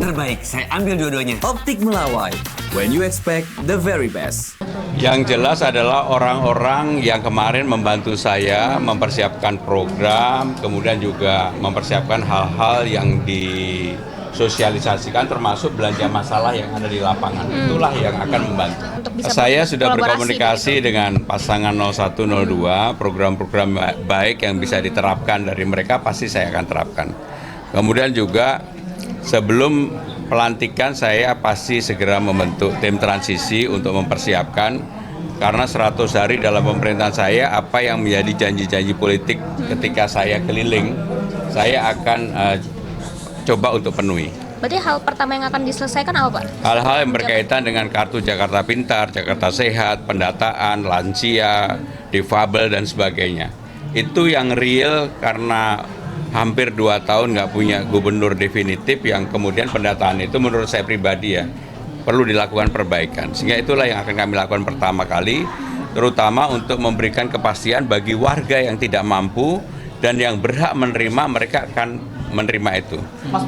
Terbaik, saya ambil dua-duanya. Optik Melawai, when you expect the very best. Yang jelas adalah orang-orang yang kemarin membantu saya mempersiapkan program, kemudian juga mempersiapkan hal-hal yang disosialisasikan termasuk belanja masalah yang ada di lapangan. Itulah yang akan membantu. Saya sudah berkomunikasi dengan pasangan 0102, program-program baik yang bisa diterapkan dari mereka pasti saya akan terapkan. Kemudian juga sebelum pelantikan saya pasti segera membentuk tim transisi untuk mempersiapkan, karena 100 hari dalam pemerintahan saya apa yang menjadi janji-janji politik ketika saya keliling saya akan coba untuk penuhi. Berarti hal pertama yang akan diselesaikan apa, Pak? Hal-hal yang berkaitan dengan kartu Jakarta Pintar, Jakarta Sehat, pendataan, lansia, difabel dan sebagainya. Itu yang real karena hampir 2 tahun nggak punya gubernur definitif, yang kemudian pendataan itu menurut saya pribadi ya perlu dilakukan perbaikan. Sehingga itulah yang akan kami lakukan pertama kali, terutama untuk memberikan kepastian bagi warga yang tidak mampu dan yang berhak menerima, mereka akan menerima itu.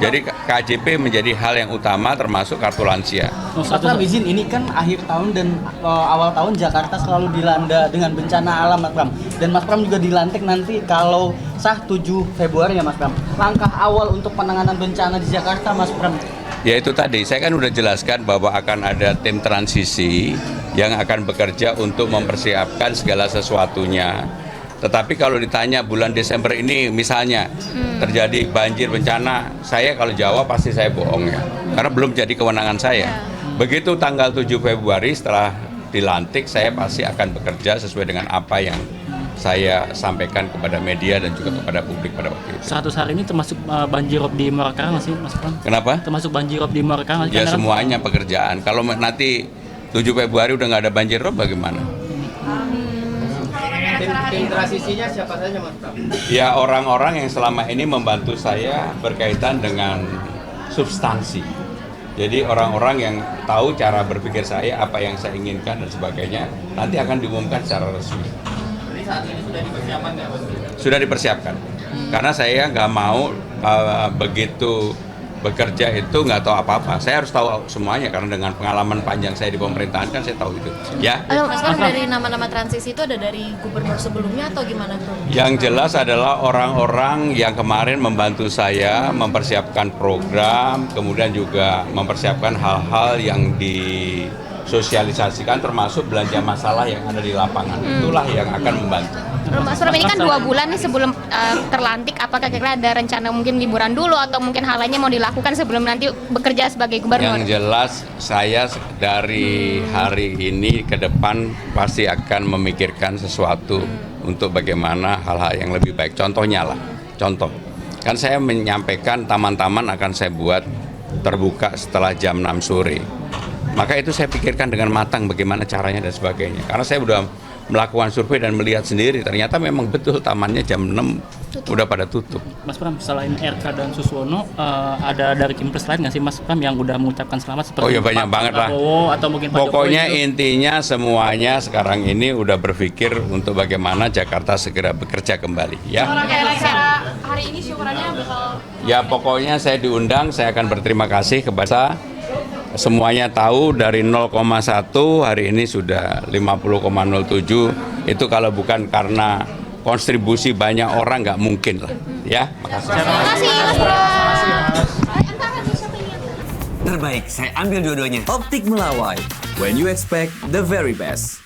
Jadi KJP menjadi hal yang utama termasuk kartu lansia. Mas Pram, izin, ini kan akhir tahun dan awal tahun Jakarta selalu dilanda dengan bencana alam, Mas Pram. Dan Mas Pram juga dilantik nanti kalau sah 7 Februari ya, Mas Pram. Langkah awal untuk penanganan bencana di Jakarta, Mas Pram. Ya itu tadi, saya kan udah jelaskan bahwa akan ada tim transisi yang akan bekerja untuk mempersiapkan segala sesuatunya. Tetapi kalau ditanya bulan Desember ini misalnya terjadi banjir bencana, saya kalau jawab pasti saya bohong ya, karena belum jadi kewenangan saya. Begitu tanggal 7 Februari setelah dilantik, saya pasti akan bekerja sesuai dengan apa yang saya sampaikan kepada media dan juga kepada publik pada waktu itu. 100 hari ini termasuk banjirop di Muaraka nggak sih, Mas Pram? Kenapa? Termasuk banjirop di Muaraka nggak sih? Ya semuanya pekerjaan. Kalau nanti 7 Februari udah nggak ada banjirop bagaimana? Tim transisinya siapa saja, Mas Pram? Ya orang-orang yang selama ini membantu saya berkaitan dengan substansi. Jadi orang-orang yang tahu cara berpikir saya, apa yang saya inginkan dan sebagainya, nanti akan diumumkan secara resmi. Jadi saat ini sudah dipersiapkan nggak, Mas? Sudah dipersiapkan. Karena saya nggak mau begitu bekerja itu nggak tahu apa-apa. Saya harus tahu semuanya karena dengan pengalaman panjang saya di pemerintahan kan saya tahu itu. Ya. Mas Pram, dari nama-nama transisi itu ada dari gubernur sebelumnya atau gimana, Bro? Yang jelas adalah orang-orang yang kemarin membantu saya mempersiapkan program, kemudian juga mempersiapkan hal-hal yang disosialisasikan termasuk belanja masalah yang ada di lapangan. Itulah yang akan membantu. Mas Pram, ini kan 2 bulan nih sebelum terlantik, apakah kira-kira ada rencana mungkin liburan dulu atau mungkin hal lainnya mau dilakukan sebelum nanti bekerja sebagai gubernur? Yang jelas saya dari hari ini ke depan pasti akan memikirkan sesuatu untuk bagaimana hal-hal yang lebih baik. Contohnya lah, contoh. Kan saya menyampaikan taman-taman akan saya buat terbuka setelah jam 6 sore. Maka itu saya pikirkan dengan matang bagaimana caranya dan sebagainya. Karena saya sudah melakukan survei dan melihat sendiri, ternyata memang betul tamannya jam 6 udah pada tutup. Mas Pram, selain RK dan Suswono, ada dari tim pers lain nggak sih, Mas Pram, yang udah mengucapkan selamat seperti Oh ya banyak banget lah. Atau mungkin Pak Pokoknya Jokowi gitu? intinya semuanya sekarang ini udah berpikir untuk bagaimana Jakarta segera bekerja kembali. Ya. Hari ini syukurannya bakal... Ya pokoknya saya diundang, saya akan berterima kasih kepada semuanya tahu dari 0,1 hari ini sudah 50,07. Itu kalau bukan karena kontribusi banyak orang nggak mungkin lah. Ya, makasih. Terima kasih, Mas Pram. Terbaik, saya ambil dua-duanya. Optik Melawai, when you expect the very best.